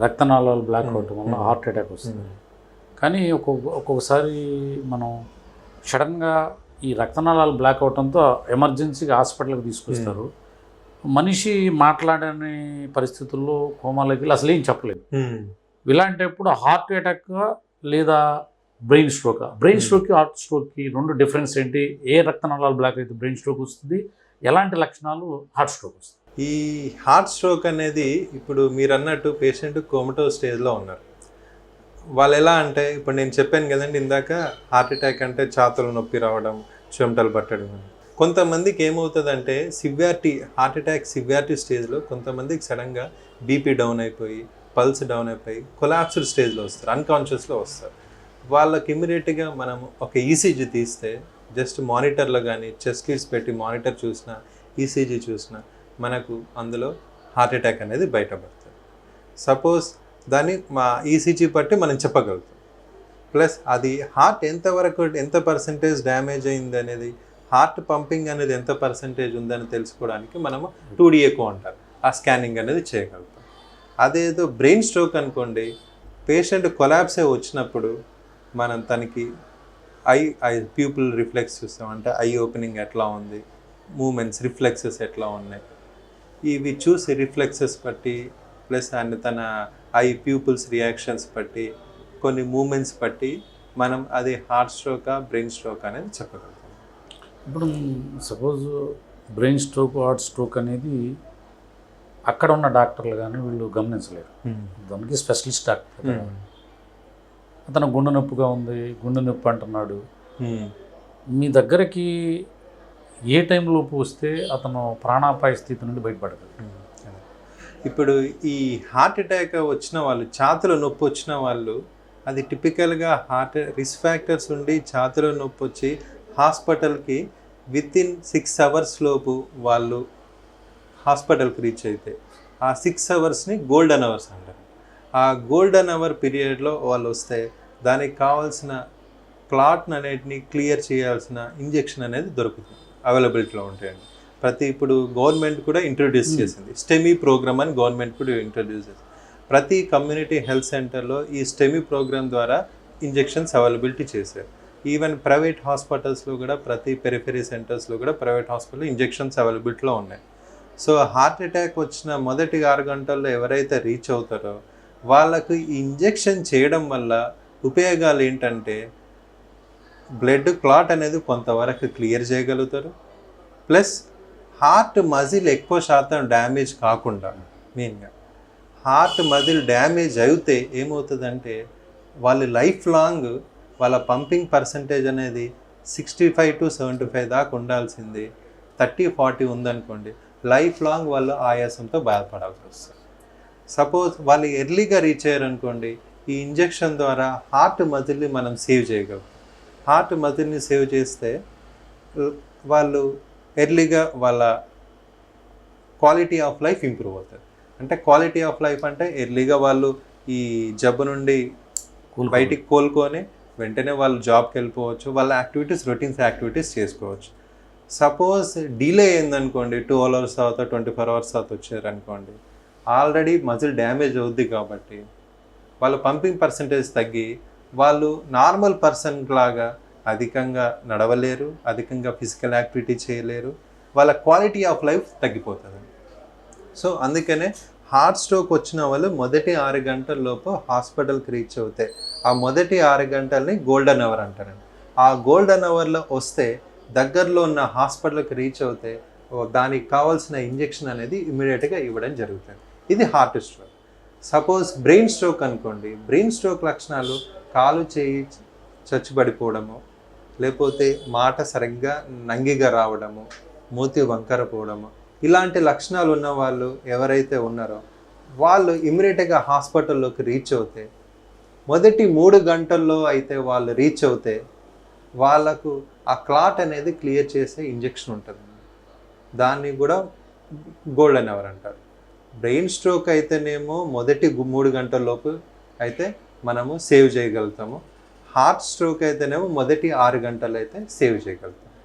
రక్తనాళాలు బ్లాక్ అవటం వల్ల హార్ట్ అటాక్ వస్తుంది. కానీ ఒక్కొక్కసారి మనం సడన్గా ఈ రక్తనాళాలు బ్లాక్ అవడంతో ఎమర్జెన్సీగా హాస్పిటల్కి తీసుకొస్తారు. మనిషి మాట్లాడని పరిస్థితుల్లో కోమాలోకి వెళ్ళి అసలు ఏం చెప్పలేదు. ఇలాంటప్పుడు హార్ట్ అటాక్ లేదా బ్రెయిన్ స్ట్రోక్కి హార్ట్ స్ట్రోక్కి రెండు డిఫరెన్స్ ఏంటి? ఏ రక్తనాళాలు బ్లాక్ అయితే బ్రెయిన్ స్ట్రోక్ వస్తుంది, ఎలాంటి లక్షణాలు హార్ట్ స్ట్రోక్ వస్తుంది? ఈ హార్ట్ స్ట్రోక్ అనేది ఇప్పుడు మీరు అన్నట్టు పేషెంట్ కోమటో స్టేజ్లో ఉన్నారు. వాళ్ళు ఎలా అంటే ఇప్పుడు నేను చెప్పాను కదండి ఇందాక, హార్ట్ అటాక్ అంటే ఛాతీలో నొప్పి రావడం, చెమటలు పట్టడం. కొంతమందికి ఏమవుతుందంటే హార్ట్ అటాక్ సివియారిటీ స్టేజ్లో కొంతమందికి సడన్గా బీపీ డౌన్ అయిపోయి, పల్స్ డౌన్ అయిపోయి కొలాప్స్డ్ స్టేజ్లో వస్తారు, అన్కాన్షియస్లో వస్తారు. వాళ్ళకి ఇమ్మీడియట్గా మనం ఒక ఈసీజీ తీస్తే, జస్ట్ మానిటర్లో కానీ చెస్ట్ లీడ్స్ పెట్టి మానిటర్ చూసినా, ఈసీజీ చూసినా మనకు అందులో హార్ట్ అటాక్ అనేది బయటపడుతుంది. సపోజ్ దాన్ని మా ఈసీజీ బట్టి మనం చెప్పగలుగుతాం. ప్లస్ అది హార్ట్ ఎంత పర్సంటేజ్ డ్యామేజ్ అయింది అనేది, హార్ట్ పంపింగ్ అనేది ఎంత పర్సంటేజ్ ఉందని తెలుసుకోవడానికి మనము 2D ఎకో అంటారు, ఆ స్కానింగ్ అనేది చేయగలుగుతాం. అదేదో బ్రెయిన్ స్ట్రోక్ అనుకోండి, పేషెంట్ కొలాప్స్ అయి వచ్చినప్పుడు మనం తనకి ఐ ప్యూపిల్ రిఫ్లెక్స్ చూస్తాం. అంటే ఐ ఓపెనింగ్ ఎట్లా ఉంది, మూమెంట్స్ రిఫ్లెక్సెస్ ఎట్లా ఉన్నాయి, ఇవి చూసి రిఫ్లెక్సెస్ బట్టి ప్లస్ అండ్ తన ఐ ప్యూపిల్స్ రియాక్షన్స్ బట్టి కొన్ని మూమెంట్స్ బట్టి మనం అది హార్ట్ స్ట్రోకా బ్రెయిన్ స్ట్రోక్ అనేది చెప్పగలుగుతాం. ఇప్పుడు suppose brain stroke heart stroke అనేది అక్కడ ఉన్న డాక్టర్లు కానీ వీళ్ళు గమనించలేరు. దానికి స్పెషలిస్ట్ డాక్టర్, అతను గుండె నొప్పిగా ఉంది, గుండె నొప్పి అంటున్నాడు. మీ దగ్గరికి ఏ టైంలోపు వస్తే అతను ప్రాణాపాయ స్థితి నుండి బయటపడగలరు? ఇప్పుడు ఈ హార్ట్ అటాక్ వచ్చిన వాళ్ళు, ఛాతీలో నొప్పి వచ్చిన వాళ్ళు, అది టిపికల్గా హార్ట్ రిస్క్ ఫ్యాక్టర్స్ ఉండి ఛాతీలో నొప్పి వచ్చి హాస్పిటల్కి వితిన్ 6 hours లోపు వాళ్ళు హాస్పిటల్కి రీచ్ అయితే ఆ 6 hours గోల్డెన్ అవర్స్ అంటారు. ఆ గోల్డెన్ అవర్ పీరియడ్లో వాళ్ళు వస్తే దానికి కావాల్సిన క్లాట్ని అనేటిని క్లియర్ చేయాల్సిన ఇంజెక్షన్ అనేది దొరుకుతుంది, అవైలబిలిటీలో ఉంటాయండి. ఇప్పుడు గవర్నమెంట్ కూడా ఇంట్రొడ్యూస్ చేసింది స్టెమీ ప్రోగ్రామ్ అని, గవర్నమెంట్ కూడా ఇంట్రొడ్యూస్ చేసింది. ప్రతి కమ్యూనిటీ హెల్త్ సెంటర్లో ఈ స్టెమీ ప్రోగ్రామ్ ద్వారా ఇంజెక్షన్స్ అవైలబిలిటీ చేశారు. ఈవెన్ ప్రైవేట్ హాస్పిటల్స్లో కూడా, ప్రతి పెరిఫెరీ సెంటర్స్లో కూడా ప్రైవేట్ హాస్పిటల్లో ఇంజెక్షన్స్ అవైలబిలిటీలో ఉన్నాయి. సో హార్ట్ అటాక్ వచ్చిన మొదటి 6 గంటల్లో ఎవరైతే రీచ్ అవుతారో వాళ్ళకు ఈ ఇంజెక్షన్ చేయడం వల్ల ఉపయోగాలు ఏంటంటే, బ్లడ్ క్లాట్ అనేది కొంతవరకు క్లియర్ చేయగలుగుతారు. ప్లస్ హార్ట్ మజిల్ ఎక్కువ శాతం డ్యామేజ్ కాకుండా, మెయిన్గా హార్ట్ మజిల్ డ్యామేజ్ అయితే ఏమవుతుందంటే వాళ్ళు లైఫ్ లాంగ్ వాళ్ళ పంపింగ్ పర్సంటేజ్ అనేది 65 to 75 దాకా ఉండాల్సింది 30-40 ఉందనుకోండి, లైఫ్ లాంగ్ వాళ్ళు ఆయాసంతో బాధపడాల్సి వస్తుంది. సపోజ్ వాళ్ళు ఎర్లీగా రీచ్ అయ్యారనుకోండి, ఈ ఇంజెక్షన్ ద్వారా హార్ట్ మజిల్ని మనం సేవ్ చేయగలం. హార్ట్ మజిల్ని సేవ్ చేస్తే వాళ్ళు ఎర్లీగా వాళ్ళ క్వాలిటీ ఆఫ్ లైఫ్ ఇంప్రూవ్ అవుతుంది. అంటే క్వాలిటీ ఆఫ్ లైఫ్ అంటే ఎర్లీగా వాళ్ళు ఈ జబ్బు నుండి బయటికి కోలుకొని వెంటనే వాళ్ళు జాబ్కి వెళ్ళిపోవచ్చు, వాళ్ళ రొటీన్స్ యాక్టివిటీస్ చేసుకోవచ్చు. సపోజ్ డిలే అయిందనుకోండి, 12 hours తర్వాత 24 hours తర్వాత వచ్చారనుకోండి, ఆల్రెడీ మజిల్ డ్యామేజ్ అవుద్ది కాబట్టి వాళ్ళ పంపింగ్ పర్సంటేజ్ తగ్గి వాళ్ళు నార్మల్ పర్సన్ లాగా అధికంగా నడవలేరు, అధికంగా ఫిజికల్ యాక్టివిటీ చేయలేరు, వాళ్ళ క్వాలిటీ ఆఫ్ లైఫ్ తగ్గిపోతుంది. సో అందుకనే హార్ట్ స్ట్రోక్ వచ్చిన వాళ్ళు మొదటి 6 గంటల్లోపు హాస్పిటల్కి రీచ్ అవుతాయి. ఆ మొదటి 6 గంటల్ని గోల్డెన్ అవర్ అంటారండి. ఆ గోల్డెన్ అవర్లో వస్తే దగ్గరలో ఉన్న హాస్పిటల్కి రీచ్ అవుతే దానికి కావాల్సిన ఇంజెక్షన్ అనేది ఇమీడియట్గా ఇవ్వడం జరుగుతుంది. ఇది heart stroke. Suppose brain stroke అనుకోండి, బ్రెయిన్ స్ట్రోక్ లక్షణాలు కాలు చేయి చచ్చుబడిపోవడము, లేకపోతే మాట సరిగ్గా నంగిగా రావడము, మూతి వంకర పోవడము, ఇలాంటి లక్షణాలు ఉన్న వాళ్ళు ఎవరైతే ఉన్నారో వాళ్ళు ఇమ్మీడియట్గా హాస్పిటల్లోకి రీచ్ అవుతే, మొదటి 3 గంటల్లో అయితే వాళ్ళు రీచ్ అవుతే వాళ్ళకు ఆ క్లాట్ అనేది క్లియర్ చేసే ఇంజెక్షన్ ఉంటుంది. దాన్ని కూడా గోల్డెన్ అవర్ అంటారు. బ్రెయిన్ స్ట్రోక్ అయితేనేమో మొదటి 3 గంటల్లోపు అయితే మనము సేవ్ చేయగలుగుతాము. హార్ట్ స్ట్రోక్ అయితేనేమో మొదటి 6 గంటలు అయితే సేవ్ చేయగలుగుతాం.